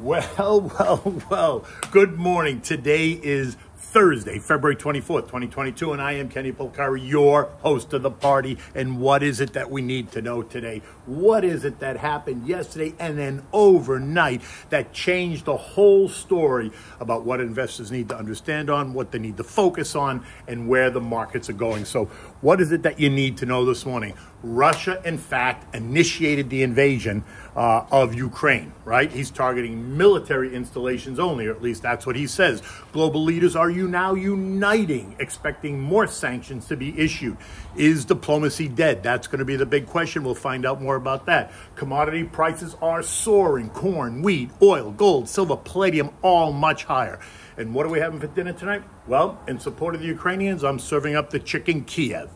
Well. Good morning. Today is Thursday, February 24th, 2022, and I am Kenny Polcari, your host of the party. And what is it that we need to know today? What is it that happened yesterday and then overnight that changed the whole story about what investors need to understand on, what they need to focus on, and where the markets are going? So what is it that you need to know this morning? Russia, in fact, initiated the invasion of Ukraine, right? He's targeting military installations only, or at least that's what he says. Global leaders are now uniting, expecting more sanctions to be issued. Is diplomacy dead? That's going to be the big question. We'll find out more about that. Commodity prices are soaring. Corn, wheat, oil, gold, silver, palladium, all much higher. And what are we having for dinner tonight? Well, in support of the Ukrainians, I'm serving up the chicken Kiev.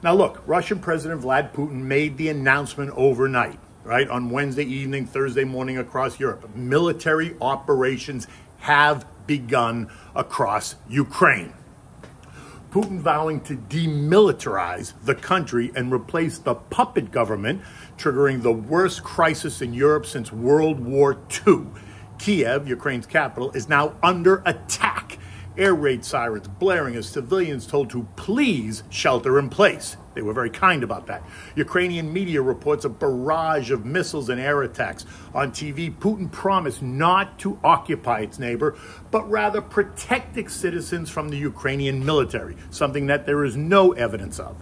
Now look, Russian President Vlad Putin made the announcement overnight, right, on Wednesday evening, Thursday morning across Europe. Military operations have begun across Ukraine. Putin vowing to demilitarize the country and replace the puppet government, triggering the worst crisis in Europe since World War II. Kiev, Ukraine's capital, is now under attack. Air raid sirens blaring as civilians told to please shelter in place. They were very kind about that. Ukrainian media reports a barrage of missiles and air attacks. On TV, Putin promised not to occupy its neighbor, but rather protect its citizens from the Ukrainian military, something that there is no evidence of.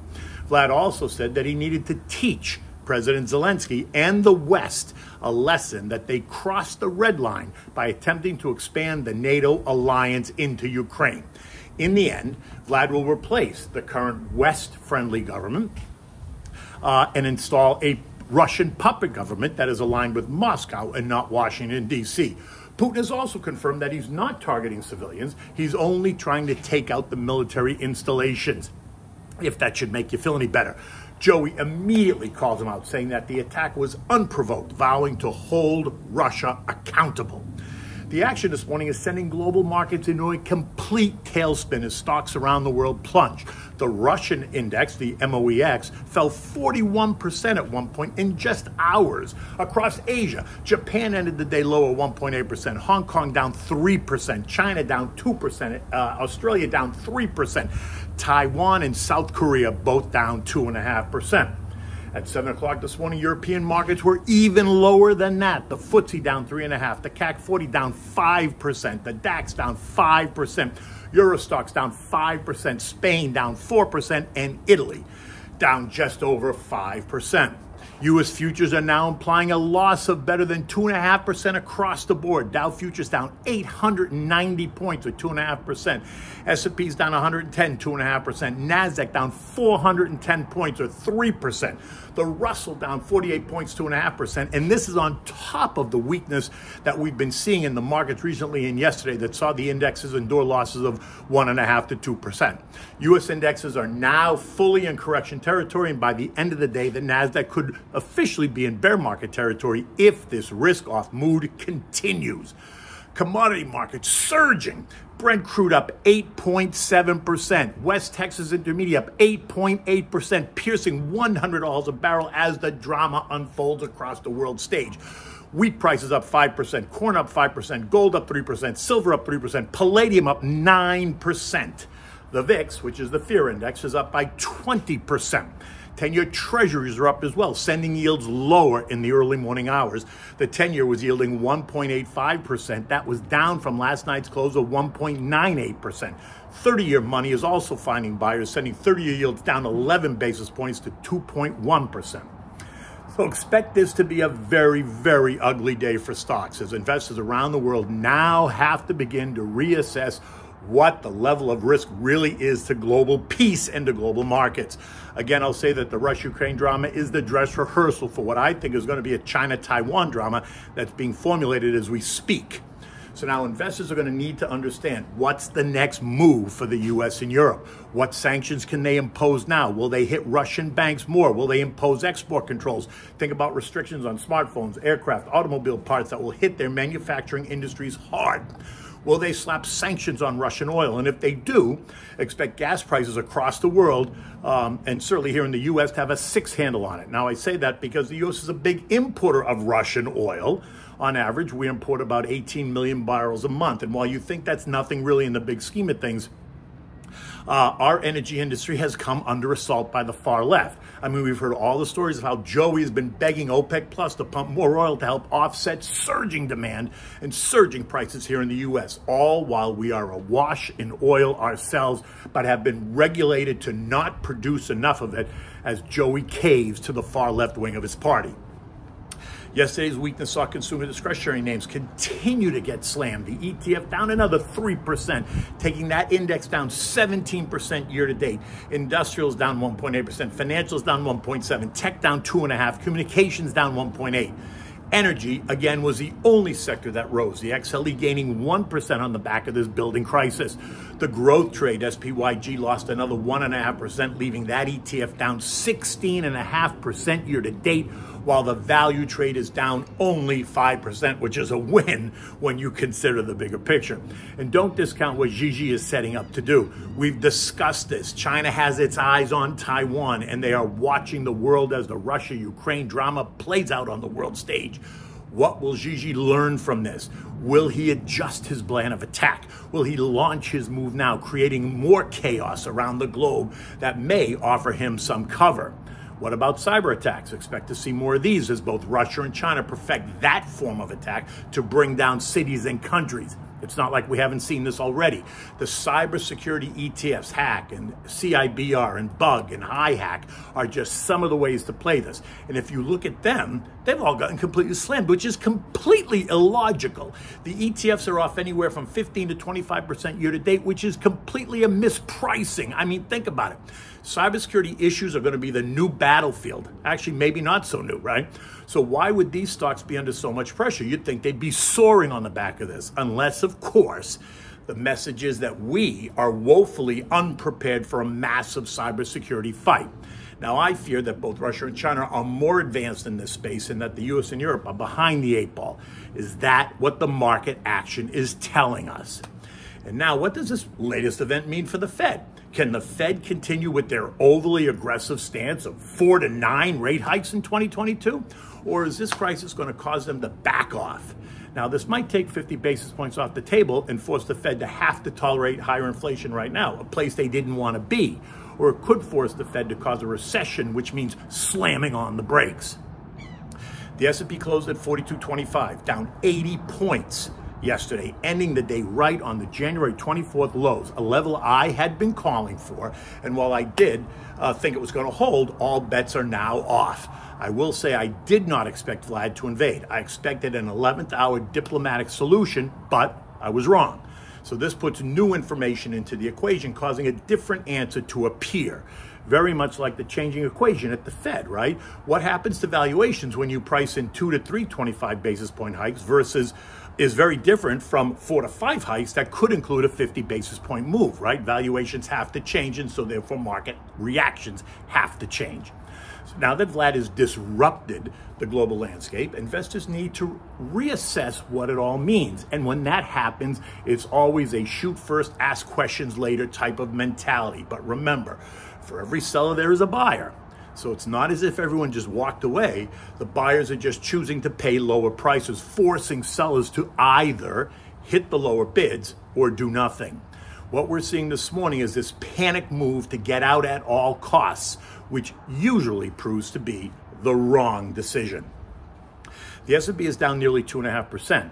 Vlad also said that he needed to teach President Zelensky and the West a lesson that they crossed the red line by attempting to expand the NATO alliance into Ukraine. In the end, Vlad will replace the current West-friendly government and install a Russian puppet government that is aligned with Moscow and not Washington, D.C. Putin has also confirmed that he's not targeting civilians. He's only trying to take out the military installations, if that should make you feel any better. Joey immediately calls him out, saying that the attack was unprovoked, vowing to hold Russia accountable. The action this morning is sending global markets into a complete tailspin as stocks around the world plunge. The Russian index, the MOEX, fell 41% at one point in just hours. Across Asia, Japan ended the day lower 1.8%, Hong Kong down 3%, China down 2%, Australia down 3%, Taiwan and South Korea both down 2.5%. At 7 o'clock this morning, European markets were even lower than that. The FTSE down 3.5%, the CAC 40 down 5%, the DAX down 5%, Eurostoxx down 5%, Spain down 4%, and Italy down just over 5%. U.S. futures are now implying a loss of better than 2.5% across the board. Dow futures down 890 points, or 2.5%. S&P's down 110, 2.5%. NASDAQ down 410 points, or 3%. The Russell down 48 points, 2.5%. And this is on top of the weakness that we've been seeing in the markets recently and yesterday that saw the indexes endure losses of 1.5% to 2%. U.S. indexes are now fully in correction territory, and by the end of the day, the NASDAQ could officially be in bear market territory if this risk-off mood continues. Commodity markets surging. Brent crude up 8.7%. West Texas Intermediate up 8.8%, piercing $100 a barrel as the drama unfolds across the world stage. Wheat prices up 5%, corn up 5%, gold up 3%, silver up 3%, palladium up 9%. The VIX, which is the fear index, is up by 20%. 10-year treasuries are up as well, sending yields lower in the early morning hours. The 10-year was yielding 1.85%. That was down from last night's close of 1.98%. 30-year money is also finding buyers, sending 30-year yields down 11 basis points to 2.1%. So expect this to be a very, very ugly day for stocks as investors around the world now have to begin to reassess what the level of risk really is to global peace and to global markets. Again, I'll say that the Russia-Ukraine drama is the dress rehearsal for what I think is going to be a China-Taiwan drama that's being formulated as we speak. So now investors are going to need to understand what's the next move for the U.S. and Europe. What sanctions can they impose now? Will they hit Russian banks more? Will they impose export controls? Think about restrictions on smartphones, aircraft, automobile parts that will hit their manufacturing industries hard. Will they slap sanctions on Russian oil? And if they do, expect gas prices across the world, and certainly here in the U.S., to have a six handle on it. Now, I say that because the U.S. is a big importer of Russian oil, On average, we import about 18 million barrels a month. And while you think that's nothing really in the big scheme of things, our energy industry has come under assault by the far left. I mean, we've heard all the stories of how Joey has been begging OPEC Plus to pump more oil to help offset surging demand and surging prices here in the U.S., all while we are awash in oil ourselves, but have been regulated to not produce enough of it as Joey caves to the far left wing of his party. Yesterday's weakness saw consumer discretionary names continue to get slammed. The ETF down another 3%, taking that index down 17% year to date. Industrials down 1.8%, financials down 1.7%, tech down 2.5%, communications down 1.8%. Energy, again, was the only sector that rose, the XLE gaining 1% on the back of this building crisis. The growth trade, SPYG, lost another 1.5%, leaving that ETF down 16.5% year to date, while the value trade is down only 5%, which is a win when you consider the bigger picture. And don't discount what Xi is setting up to do. We've discussed this. China has its eyes on Taiwan, and they are watching the world as the Russia-Ukraine drama plays out on the world stage. What will Xi learn from this? Will he adjust his plan of attack? Will he launch his move now, creating more chaos around the globe that may offer him some cover? What about cyber attacks? Expect to see more of these as both Russia and China perfect that form of attack to bring down cities and countries. It's not like we haven't seen this already. The cybersecurity ETFs, Hack and CIBR and Bug and HiHack, are just some of the ways to play this. And if you look at them, they've all gotten completely slammed, which is completely illogical. The ETFs are off anywhere from 15 to 25% year to date, which is completely a mispricing. I mean, think about it. Cybersecurity issues are going to be the new battlefield. Actually, maybe not so new, right? So why would these stocks be under so much pressure? You'd think they'd be soaring on the back of this, unless, of course, the message is that we are woefully unprepared for a massive cybersecurity fight. Now, I fear that both Russia and China are more advanced in this space and that the US and Europe are behind the 8 ball. Is that what the market action is telling us? And now, what does this latest event mean for the Fed? Can the Fed continue with their overly aggressive stance of 4 to 9 rate hikes in 2022? Or is this crisis going to cause them to back off? Now, this might take 50 basis points off the table and force the Fed to have to tolerate higher inflation right now, a place they didn't want to be. Or it could force the Fed to cause a recession, which means slamming on the brakes. The S&P closed at 42.25, down 80 points yesterday, ending the day right on the January 24th lows, a level I had been calling for. And while I did think it was going to hold, all bets are now off. I will say I did not expect Vlad to invade. I expected an 11th hour diplomatic solution, but I was wrong. So this puts new information into the equation, causing a different answer to appear. Very much like the changing equation at the Fed, right? What happens to valuations when you price in 2 to 3 25 basis point hikes versus is very different from 4 to 5 hikes that could include a 50 basis point move, right? Valuations have to change, and so therefore market reactions have to change. So now that Vlad has disrupted the global landscape, investors need to reassess what it all means. And when that happens, it's always a shoot first, ask questions later type of mentality. But remember, for every seller, there is a buyer. So it's not as if everyone just walked away. The buyers are just choosing to pay lower prices, forcing sellers to either hit the lower bids or do nothing. What we're seeing this morning is this panic move to get out at all costs, which usually proves to be the wrong decision. The S&P is down nearly 2.5%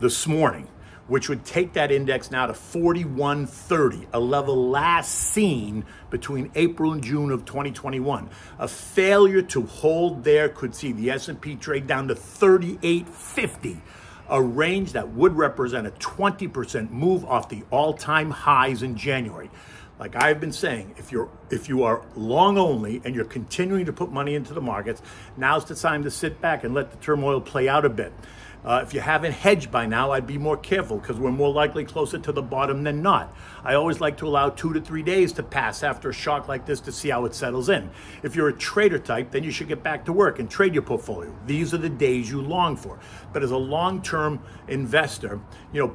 this morning, which would take that index now to 4130, a level last seen between April and June of 2021. A failure to hold there could see the S&P trade down to 3850, a range that would represent a 20% move off the all-time highs in January. Like I've been saying, if you are long only and you're continuing to put money into the markets, now's the time to sit back and let the turmoil play out a bit. If you haven't hedged by now, I'd be more careful because we're more likely closer to the bottom than not. I always like to allow 2 to 3 days to pass after a shock like this to see how it settles in. If you're a trader type, then you should get back to work and trade your portfolio. These are the days you long for. But as a long-term investor,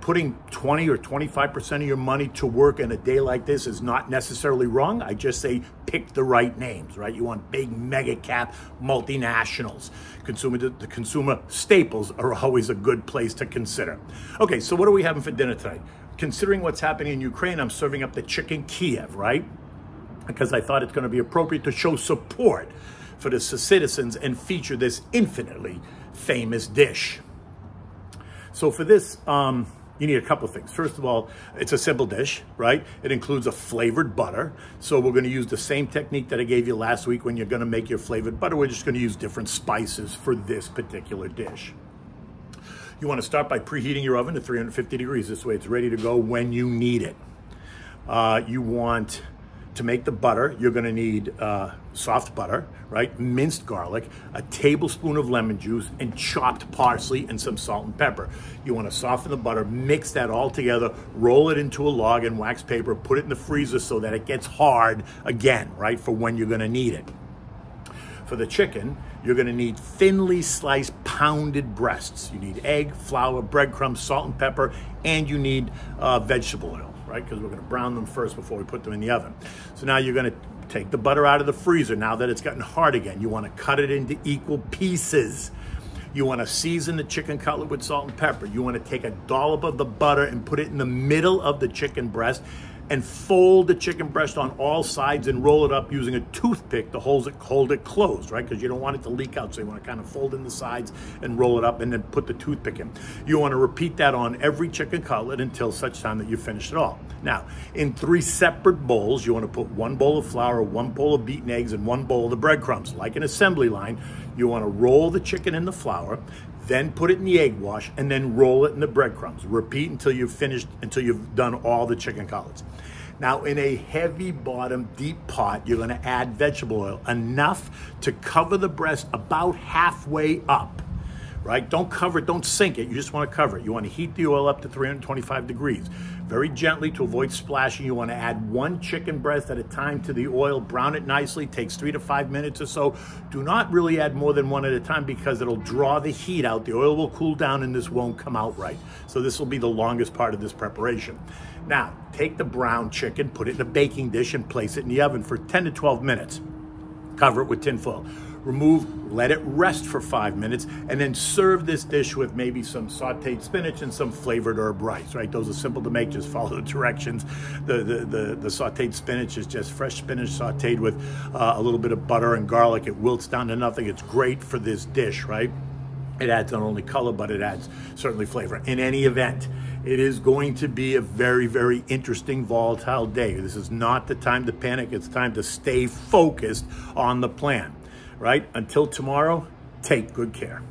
putting 20 or 25% of your money to work in a day like this is not necessarily wrong. I just say pick the right names, right? You want big mega cap multinationals. The consumer staples are always a good place to consider. Okay, so what are we having for dinner tonight? Considering what's happening in Ukraine, I'm serving up the chicken Kvyv, right? Because I thought it's going to be appropriate to show support for the citizens and feature this infinitely famous dish. So for this, you need a couple of things. First of all, it's a simple dish, right? It includes a flavored butter. So we're going to use the same technique that I gave you last week when you're going to make your flavored butter. We're just going to use different spices for this particular dish. You want to start by preheating your oven to 350 degrees. This way it's ready to go when you need it. You want to make the butter, you're going to need soft butter, right? Minced garlic, a tablespoon of lemon juice, and chopped parsley and some salt and pepper. You want to soften the butter, mix that all together, roll it into a log in wax paper, put it in the freezer so that it gets hard again, right? For when you're going to need it. For the chicken, you're going to need thinly sliced pounded breasts. You need egg, flour, breadcrumbs, salt and pepper, and you need vegetable oil, right? Because we're going to brown them first before we put them in the oven. So now you're going to take the butter out of the freezer. Now that it's gotten hard again, you want to cut it into equal pieces. You want to season the chicken cutlet with salt and pepper. You want to take a dollop of the butter and put it in the middle of the chicken breast and fold the chicken breast on all sides and roll it up using a toothpick to hold it closed, right? Because you don't want it to leak out, so you want to kind of fold in the sides and roll it up and then put the toothpick in. You want to repeat that on every chicken cutlet until such time that you finish it all. Now, in 3 separate bowls, you want to put 1 bowl of flour, 1 bowl of beaten eggs, and 1 bowl of the breadcrumbs. Like an assembly line, you want to roll the chicken in the flour, then put it in the egg wash, and then roll it in the breadcrumbs. Repeat until you've finished, until you've done all the chicken cutlets. Now, in a heavy bottom, deep pot, you're going to add vegetable oil, enough to cover the breast about halfway up, right? Don't cover it, don't sink it, you just want to cover it. You want to heat the oil up to 325 degrees. Very gently to avoid splashing. You want to add 1 chicken breast at a time to the oil, brown it nicely, takes 3 to 5 minutes or so. Do not really add more than 1 at a time because it'll draw the heat out. The oil will cool down and this won't come out right. So this will be the longest part of this preparation. Now, take the brown chicken, put it in a baking dish and place it in the oven for 10 to 12 minutes. Cover it with tin foil. Remove, let it rest for 5 minutes, and then serve this dish with maybe some sauteed spinach and some flavored herb rice, right? Those are simple to make, just follow the directions. The sauteed spinach is just fresh spinach sauteed with a little bit of butter and garlic. It wilts down to nothing. It's great for this dish, right? It adds not only color, but it adds certainly flavor. In any event, it is going to be a very, very interesting, volatile day. This is not the time to panic. It's time to stay focused on the plan, right? Until tomorrow, take good care.